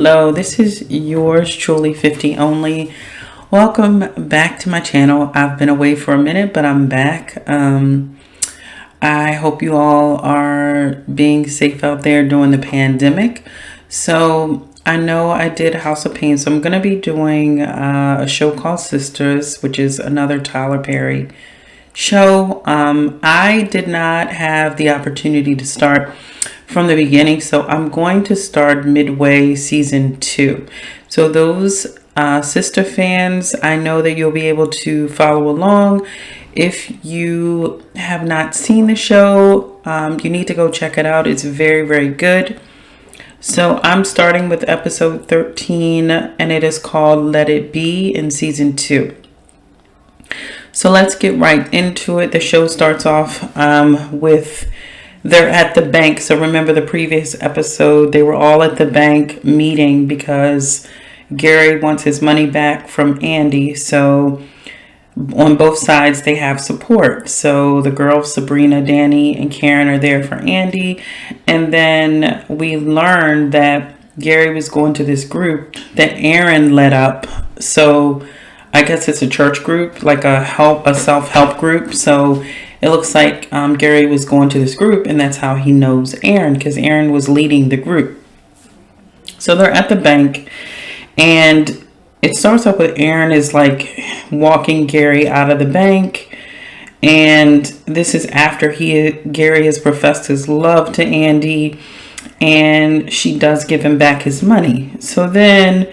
Hello, this is yours truly 50 only. Welcome back to my channel. I've been away for a minute, but I'm back. I hope you all are being safe out there during the pandemic. So I know I did House of Pain, so I'm going to be doing a show called Sistas, which is another Tyler Perry show. I did not have the opportunity to start from the beginning, so I'm going to start midway season 2. So those sister fans, I know that you'll be able to follow along. If you have not seen the show, you need to go check it out. It's very, very good. So I'm starting with episode 13, and it is called Let It Be in season 2. So let's get right into it. The show starts off with they're at the bank. So remember the previous episode, they were all at the bank meeting because Gary wants his money back from Andy. So on both sides, they have support. So the girls, Sabrina, Danny, and Karen are there for Andy. And then we learned that Gary was going to this group that Aaron led up. So I guess it's a church group, like a self-help group. So it looks like Gary was going to this group, and that's how he knows Aaron, because Aaron was leading the group. So they're at the bank, and it starts off with Aaron is like walking Gary out of the bank, and this is after Gary has professed his love to Andy, and she does give him back his money. So then,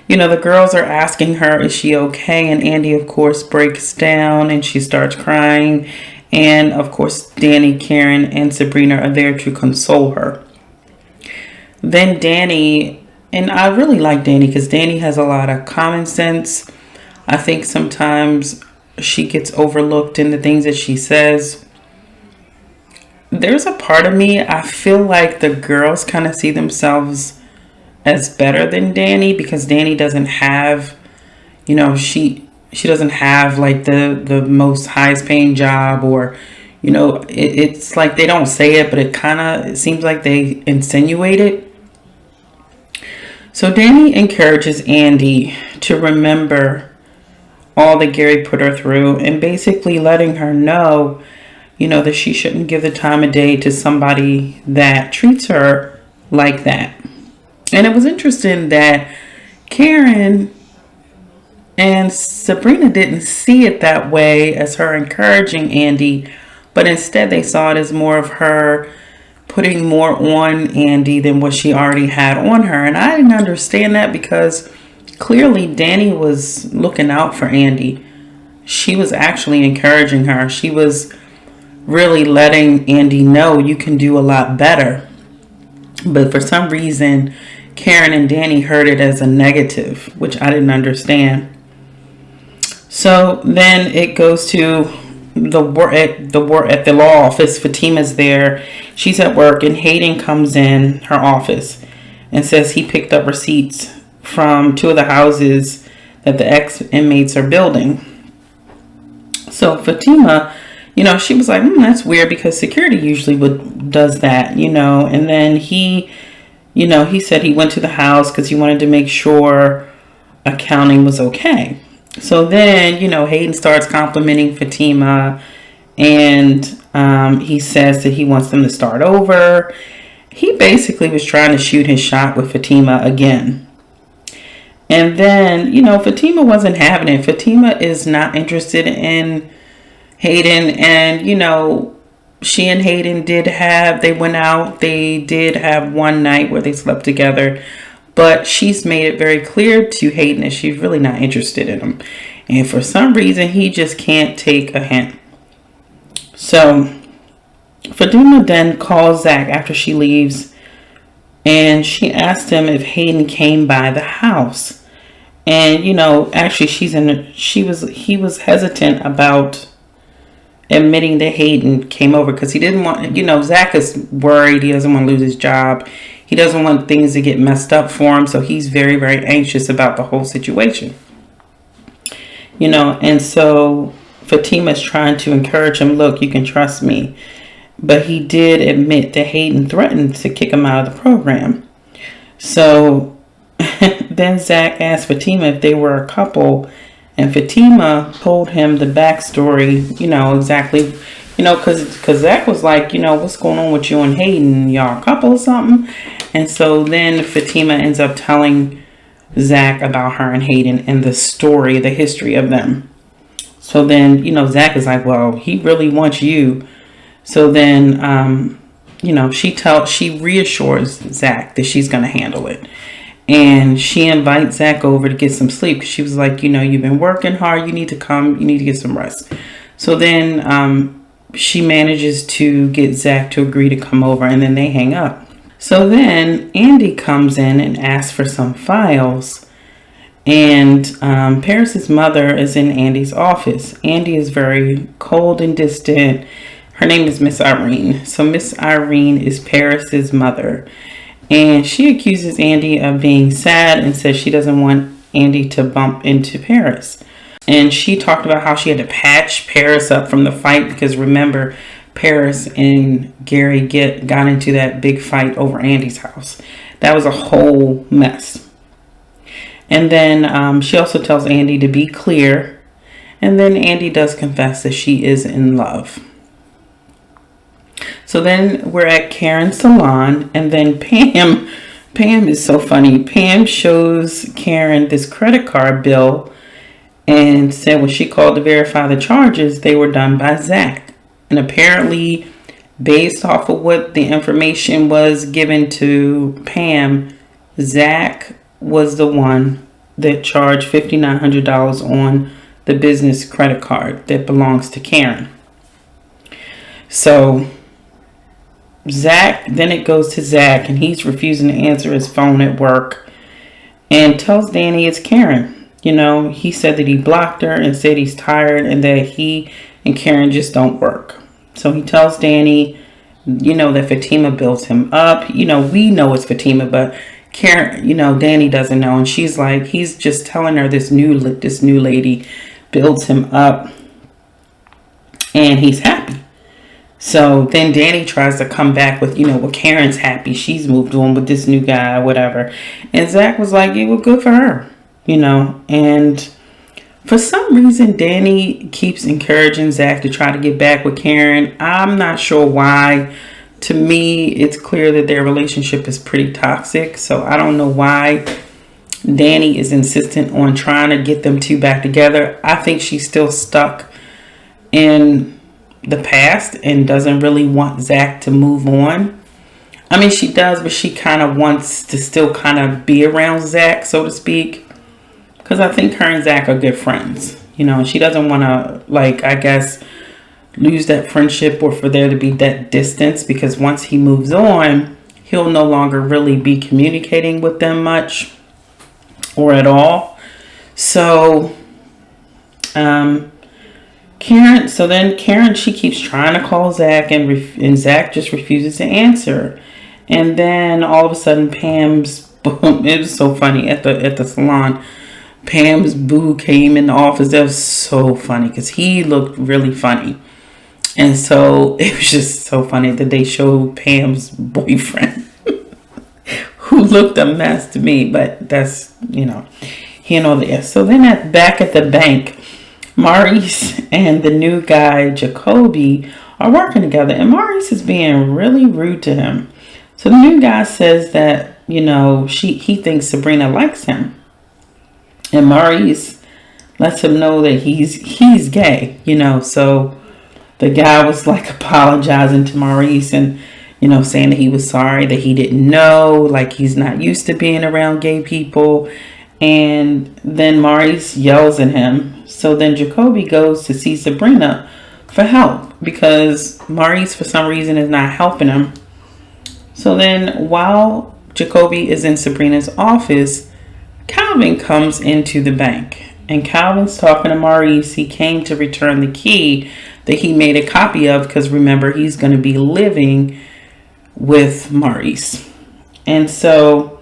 the girls are asking her, is she okay? And Andy, of course, breaks down and she starts crying. And of course, Danny, Karen, and Sabrina are there to console her. Then Danny, and I really like Danny because Danny has a lot of common sense. I think sometimes she gets overlooked in the things that she says. There's a part of me, I feel like the girls kind of see themselves as better than Danny because Danny doesn't have, she doesn't have like the most highest paying job, or it's like they don't say it, but it seems like they insinuate it. So Danny encourages Andy to remember all that Gary put her through, and basically letting her know that she shouldn't give the time of day to somebody that treats her like that. And it was interesting that Karen and Sabrina didn't see it that way as her encouraging Andy, but instead they saw it as more of her putting more on Andy than what she already had on her. And I didn't understand that because clearly Danny was looking out for Andy. She was actually encouraging her. She was really letting Andy know you can do a lot better. But for some reason, Karen and Danny heard it as a negative, which I didn't understand. So then it goes to the work at the law office. Fatima's there. She's at work, and Hayden comes in her office and says he picked up receipts from 2 of the houses that the ex-inmates are building. So Fatima, she was like, that's weird because security usually does that, And then he said he went to the house because he wanted to make sure accounting was okay. So then, Hayden starts complimenting Fatima, and he says that he wants them to start over. He basically was trying to shoot his shot with Fatima again. And then, Fatima wasn't having it. Fatima is not interested in Hayden, and, she and Hayden they went out. They did have one night where they slept together. But she's made it very clear to Hayden that she's really not interested in him. And for some reason, he just can't take a hint. So Fatima then calls Zach after she leaves. And she asked him if Hayden came by the house. And, actually he was hesitant about admitting that Hayden came over because he didn't want, Zach is worried. He doesn't want to lose his job. He doesn't want things to get messed up for him. So he's very, very anxious about the whole situation. And so Fatima's trying to encourage him, look, you can trust me. But he did admit that Hayden threatened to kick him out of the program. So Then Zach asked Fatima if they were a couple, and Fatima told him the backstory, exactly, because Zach was like, what's going on with you and Hayden? Y'all a couple or something? And so then Fatima ends up telling Zach about her and Hayden and the story, the history of them. So then, Zach is like, well, he really wants you. So then, she reassures Zach that she's going to handle it. And she invites Zach over to get some sleep. She was like, you've been working hard. You need to come. You need to get some rest. So then she manages to get Zach to agree to come over, and then they hang up. So then Andy comes in and asks for some files. And Paris's mother is in Andy's office. Andy is very cold and distant. Her name is Miss Irene. So Miss Irene is Paris's mother. And she accuses Andy of being sad and says she doesn't want Andy to bump into Paris. And she talked about how she had to patch Paris up from the fight because remember, Paris and Gary got into that big fight over Andy's house. That was a whole mess. And then she also tells Andy to be clear. And then Andy does confess that she is in love. So then we're at Karen's salon, and then Pam is so funny. Pam shows Karen this credit card bill and said when she called to verify the charges, they were done by Zach. And apparently, based off of what the information was given to Pam, Zach was the one that charged $5,900 on the business credit card that belongs to Karen. So then it goes to Zach, and he's refusing to answer his phone at work and tells Danny it's Karen. He said that he blocked her and said he's tired and that he and Karen just don't work. So he tells Danny, that Fatima builds him up. We know it's Fatima, but Karen, Danny doesn't know. And she's like, he's just telling her this new lady builds him up and he's happy. So then Danny tries to come back with, well, Karen's happy. She's moved on with this new guy, whatever. And Zach was like, yeah, well, good for her, And for some reason, Danny keeps encouraging Zach to try to get back with Karen. I'm not sure why. To me, it's clear that their relationship is pretty toxic. So I don't know why Danny is insistent on trying to get them two back together. I think she's still stuck in the past and doesn't really want Zach to move on. I mean, she does, but she kind of wants to still kind of be around Zach, so to speak. Because I think her and Zach are good friends. She doesn't want to, lose that friendship or for there to be that distance. Because once he moves on, he'll no longer really be communicating with them much or at all. So, Karen, she keeps trying to call Zach and Zach just refuses to answer. And then all of a sudden it was so funny at the salon. Pam's boo came in the office. That was so funny because he looked really funny. And so it was just so funny that they showed Pam's boyfriend who looked a mess to me, but that's, he and all this. So then back at the bank, Maurice and the new guy, Jacoby, are working together. And Maurice is being really rude to him. So the new guy says that, he thinks Sabrina likes him. And Maurice lets him know that he's gay, So the guy was like apologizing to Maurice and, saying that he was sorry, that he didn't know, like he's not used to being around gay people. And then Maurice yells at him. So then Jacoby goes to see Sabrina for help because Maurice, for some reason, is not helping him. So then while Jacoby is in Sabrina's office, Calvin comes into the bank. And Calvin's talking to Maurice. He came to return the key that he made a copy of because remember, he's going to be living with Maurice. And so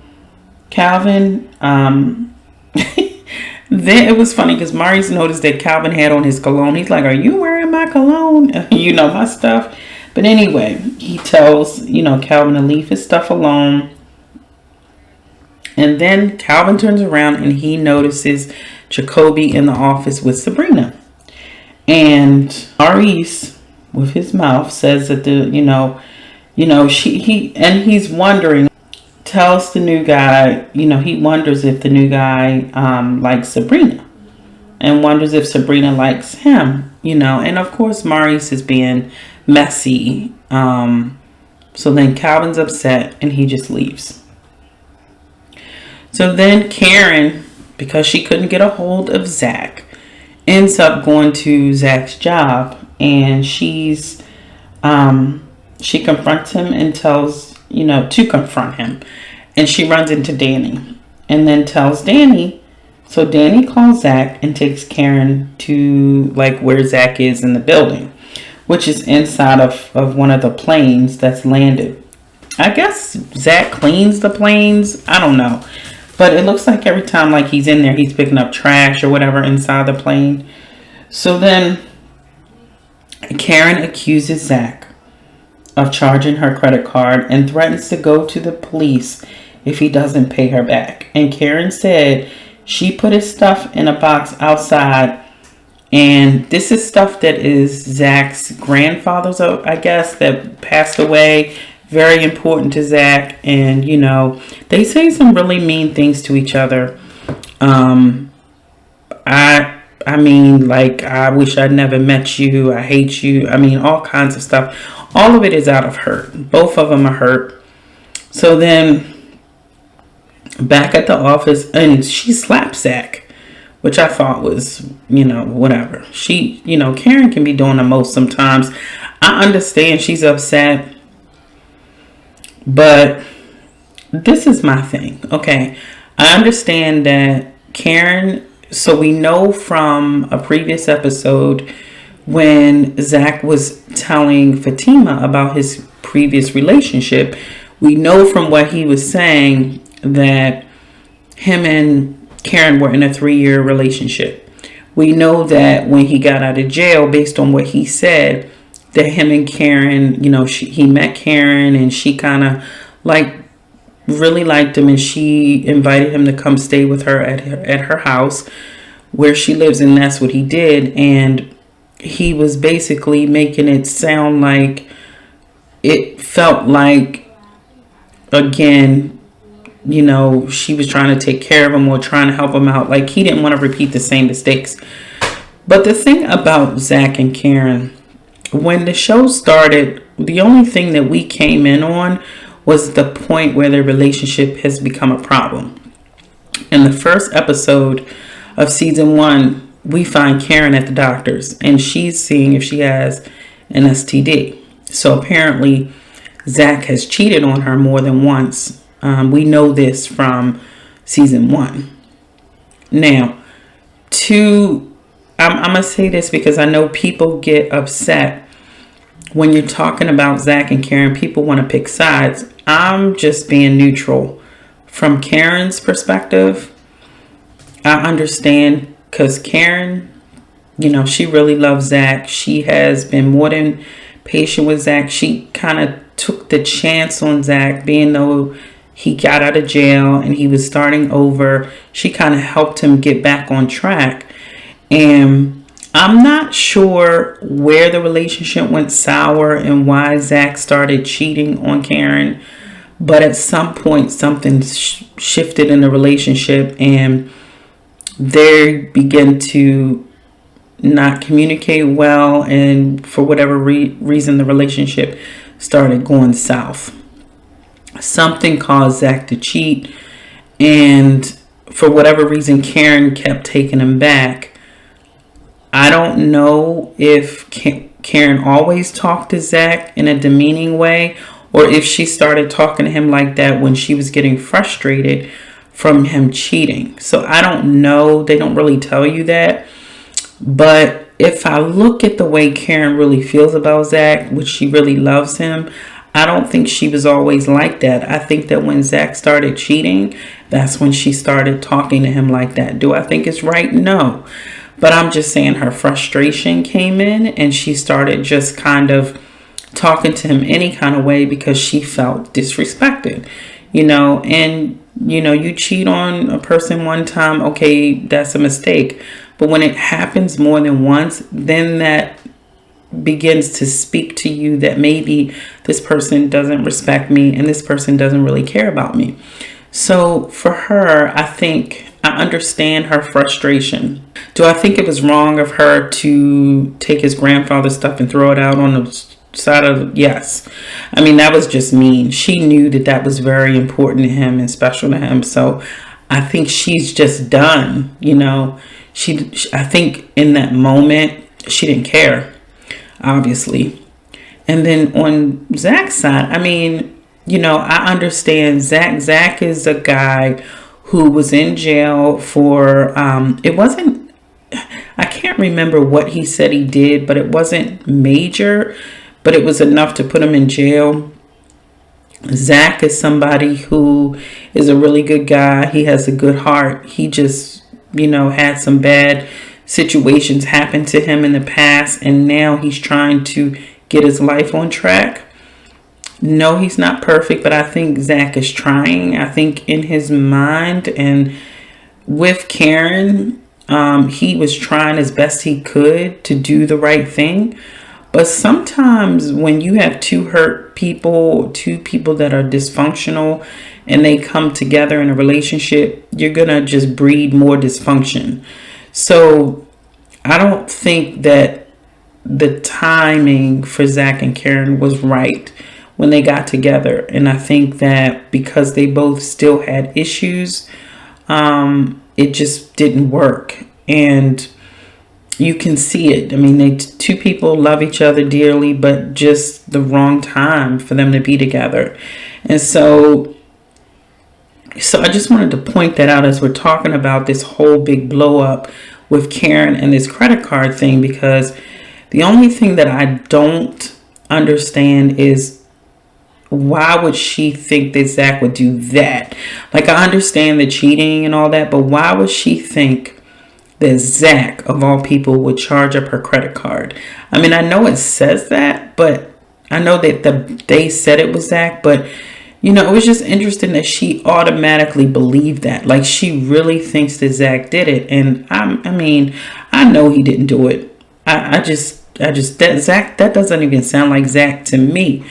Calvin, then it was funny because Maurice noticed that Calvin had on his cologne. He's like, are you wearing my cologne? My stuff. But anyway, he tells, Calvin to leave his stuff alone. And then Calvin turns around and he notices Jacoby in the office with Sabrina. And Maurice, with his mouth, says that he's wondering, tells the new guy, he wonders if the new guy likes Sabrina, and wonders if Sabrina likes him, and of course Maurice is being messy. So then Calvin's upset and he just leaves. So then Karen, because she couldn't get a hold of Zach, ends up going to Zach's job, and she confronts him and tells, to confront him. And she runs into Danny and then tells Danny. So Danny calls Zach and takes Karen to where Zach is in the building, which is inside of one of the planes that's landed. I guess Zach cleans the planes. I don't know. But it looks like every time he's in there, he's picking up trash or whatever inside the plane. So then Karen accuses Zach of charging her credit card and threatens to go to the police if he doesn't pay her back. And Karen said she put his stuff in a box outside. And this is stuff that is Zach's grandfather's, I guess, that passed away. Very important to Zach. And, they say some really mean things to each other. I mean, I wish I'd never met you. I hate you. I mean, all kinds of stuff. All of it is out of hurt. Both of them are hurt. So then back at the office, and she slaps Zach, which I thought was, whatever. Karen can be doing the most sometimes. I understand she's upset. But this is my thing, okay? I understand that Karen, so we know from a previous episode when Zach was telling Fatima about his previous relationship, we know from what he was saying that him and Karen were in a 3-year relationship. We know that when he got out of jail, based on what he said, that him and Karen, he met Karen and she kind of really liked him, and she invited him to come stay with her at her house where she lives, and that's what he did. And he was basically making it sound like it felt like, again, she was trying to take care of him or trying to help him out. He didn't want to repeat the same mistakes. But the thing about Zach and Karen, when the show started, the only thing that we came in on was the point where their relationship has become a problem. In the first episode of season 1, we find Karen at the doctor's, and she's seeing if she has an STD. So apparently Zach has cheated on her more than once. We know this from season 1. Now, I'm going to say this because I know people get upset when you're talking about Zach and Karen. People want to pick sides. I'm just being neutral. From Karen's perspective, I understand, because Karen, she really loves Zach. She has been more than patient with Zach. She kind of took the chance on Zach, being though he got out of jail and he was starting over. She kind of helped him get back on track. And I'm not sure where the relationship went sour and why Zach started cheating on Karen. But at some point, something shifted in the relationship and they began to not communicate well. And for whatever reason, the relationship started going south. Something caused Zach to cheat. And for whatever reason, Karen kept taking him back. I don't know if Karen always talked to Zach in a demeaning way, or if she started talking to him like that when she was getting frustrated from him cheating. So I don't know. They don't really tell you that. But if I look at the way Karen really feels about Zach, which she really loves him, I don't think she was always like that. I think that when Zach started cheating, that's when she started talking to him like that. Do I think it's right? No. But I'm just saying her frustration came in and she started just kind of talking to him any kind of way because she felt disrespected, and You cheat on a person one time, okay, that's a mistake. But when it happens more than once, then that begins to speak to you that maybe this person doesn't respect me and this person doesn't really care about me. So for her, I think I understand her frustration. Do I think it was wrong of her to take his grandfather's stuff and throw it out on the side of? Yes. I mean, that was just mean. She knew that that was very important to him and special to him. So I think she's just done. I think in that moment she didn't care, obviously. And then on Zach's side, I mean, I understand Zach. Zach is a guy who was in jail for, it wasn't, I can't remember what he said he did, but it wasn't major, but it was enough to put him in jail. Zach is somebody who is a really good guy. He has a good heart. He just, had some bad situations happen to him in the past, and now he's trying to get his life on track. No, he's not perfect, but I think Zach is trying. I think in his mind and with Karen, he was trying as best he could to do the right thing. But sometimes when you have two people that are dysfunctional, and they come together in a relationship, you're going to just breed more dysfunction. So I don't think that the timing for Zach and Karen was right when they got together. And I think that because they both still had issues, it just didn't work. And you can see it. I mean, two people love each other dearly, but just the wrong time for them to be together. And so I just wanted to point that out as we're talking about this whole big blow up with Karen and this credit card thing, because the only thing that I don't understand is why would she think that Zach would do that? Like, I understand the cheating and all that, but why would she think that Zach, of all people, would charge up her credit card? I mean, I know it says that, but I know that they said it was Zach, but it was just interesting that she automatically believed that. Like, she really thinks that Zach did it. And I mean, I know he didn't do it. I just that doesn't even sound like Zach to me.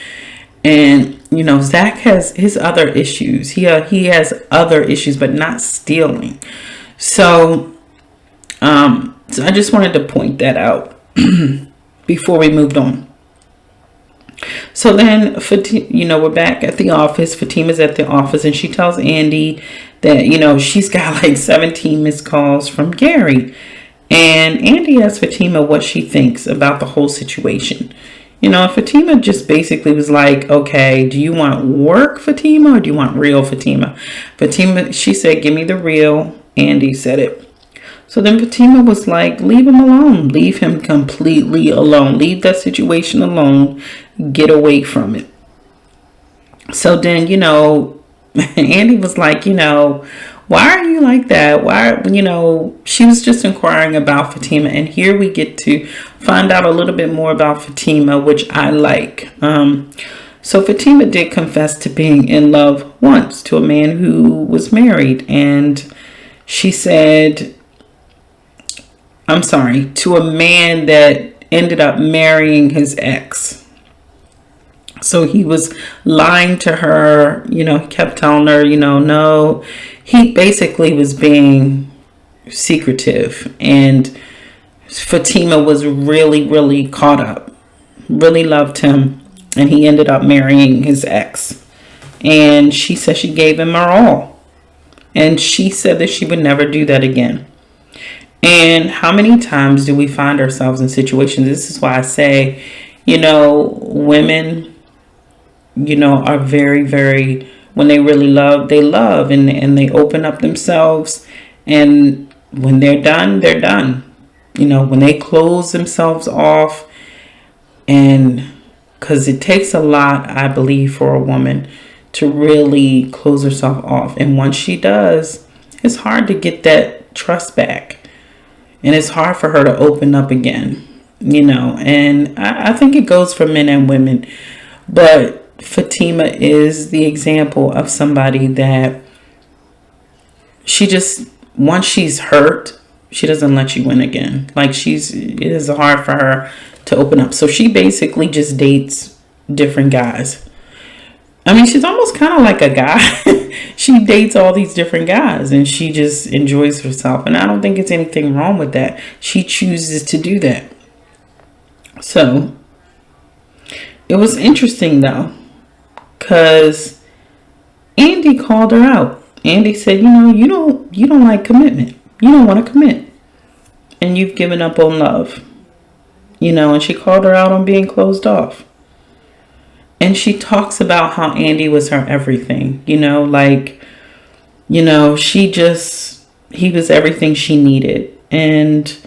And, Zach has his other issues. He has other issues, but not stealing. So I just wanted to point that out before we moved on. So then, we're back at the office. Fatima's at the office, and she tells Andy that, she's got like 17 missed calls from Gary. And Andy asks Fatima what she thinks about the whole situation. Fatima just basically was like, okay, do you want work, Fatima, or do you want real, Fatima? Fatima, she said, give me the real. Andy said it. So then Fatima was like, leave him alone. Leave him completely alone. Leave that situation alone. Get away from it. So then, Andy was like, why are you like that? Why, she was just inquiring about Fatima. And here we get to find out a little bit more about Fatima, which I like. So Fatima did confess to being in love once to a man who was married. And she said, to a man that ended up marrying his ex. So he was lying to her, kept telling her, no. He basically was being secretive. And Fatima was really, really caught up, really loved him. And he ended up marrying his ex. And she said she gave him her all. And she said that she would never do that again. And how many times do we find ourselves in situations? This is why I say, women, are very, very, when they really love, they love and they open up themselves. And when they're done, they're done. When they close themselves off, and because it takes a lot, I believe, for a woman to really close herself off. And once she does, it's hard to get that trust back. And it's hard for her to open up again, and I think it goes for men and women. But Fatima is the example of somebody that she just, once she's hurt, she doesn't let you in again. Like it is hard for her to open up. So she basically just dates different guys. I mean, she's almost kind of like a guy. She dates all these different guys and she just enjoys herself. And I don't think it's anything wrong with that. She chooses to do that. So it was interesting though, because Andy called her out. Andy said, you don't like commitment. You don't want to commit. And you've given up on love. And she called her out on being closed off. And she talks about how Andy was her everything, he was everything she needed. And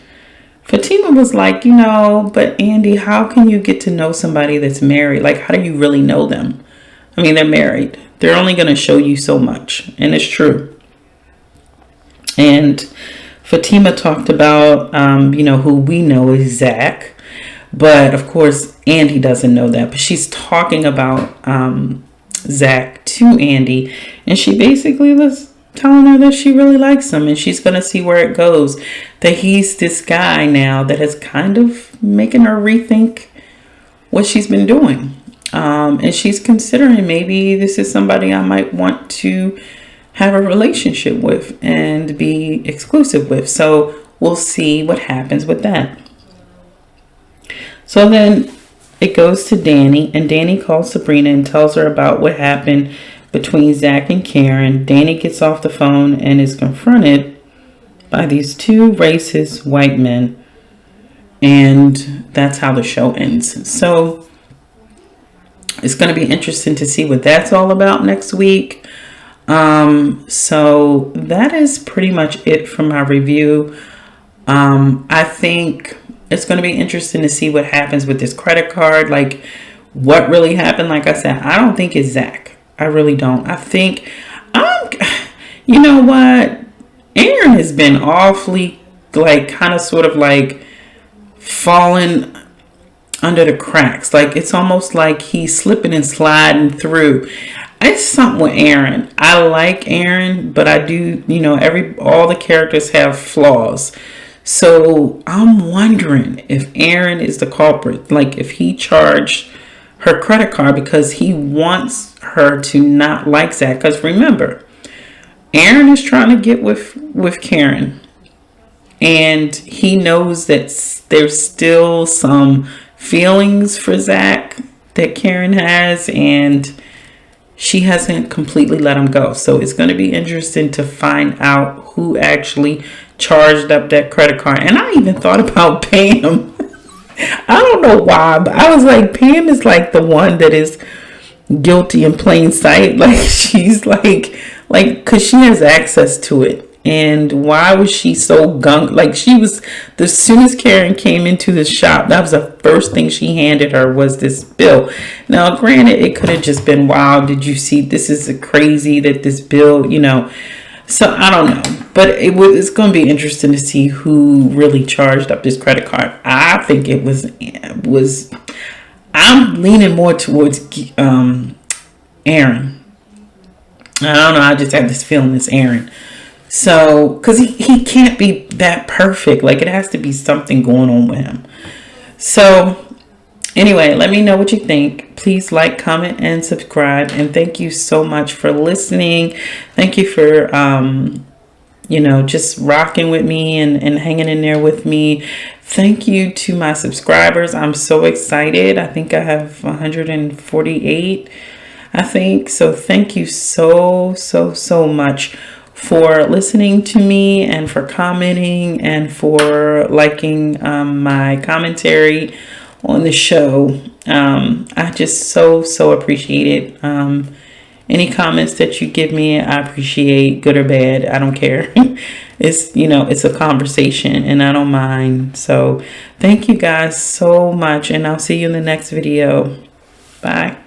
Fatima was like, but Andy, how can you get to know somebody that's married? Like, how do you really know them? I mean, they're married. They're only going to show you so much. And it's true. And Fatima talked about, who we know is Zach. But of course, Andy doesn't know that. But she's talking about Zach to Andy. And she basically was telling her that she really likes him. And she's going to see where it goes. That he's this guy now that is kind of making her rethink what she's been doing. And she's considering maybe this is somebody I might want to have a relationship with and be exclusive with. So we'll see what happens with that. So then it goes to Danny, and Danny calls Sabrina and tells her about what happened between Zach and Karen. Danny gets off the phone and is confronted by these two racist white men. And that's how the show ends. So it's going to be interesting to see what that's all about next week. So that is pretty much it for my review. I think it's going to be interesting to see what happens with this credit card. Like, what really happened? Like I said, I don't think it's Zach. I really don't. I think, you know what? Aaron has been awfully, kind of sort of falling under the cracks. Like, it's almost like he's slipping and sliding through. It's something with Aaron. I like Aaron, but I do, all the characters have flaws. So I'm wondering if Aaron is the culprit. Like, if he charged her credit card because he wants her to not like Zach. Because remember, Aaron is trying to get with Karen. And he knows that there's still some feelings for Zach that Karen has. And she hasn't completely let him go. So it's going to be interesting to find out who actually charged up that credit card. And I even thought about Pam. I don't know why, but I was like, Pam is like the one that is guilty in plain sight. Like, she's like, because she has access to it. And why was she so like, she was, as soon as Karen came into the shop, that was the first thing she handed her was this bill. Now, granted, it could have just been, wow, did you see, this is crazy that this bill, So I don't know, but it's going to be interesting to see who really charged up this credit card. I think it was. I'm leaning more towards Aaron. I don't know. I just have this feeling it's Aaron. So, because he can't be that perfect. Like, it has to be something going on with him. So, anyway, let me know what you think. Please like, comment, and subscribe. And thank you so much for listening. Thank you for, just rocking with me and hanging in there with me. Thank you to my subscribers. I'm so excited. I think I have 148, I think. So thank you so much for listening to me and for commenting and for liking my commentary on the show. I just so appreciate it. Any comments that you give me, I appreciate, good or bad. I don't care. It's a conversation and I don't mind. So thank you guys so much, and I'll see you in the next video. Bye.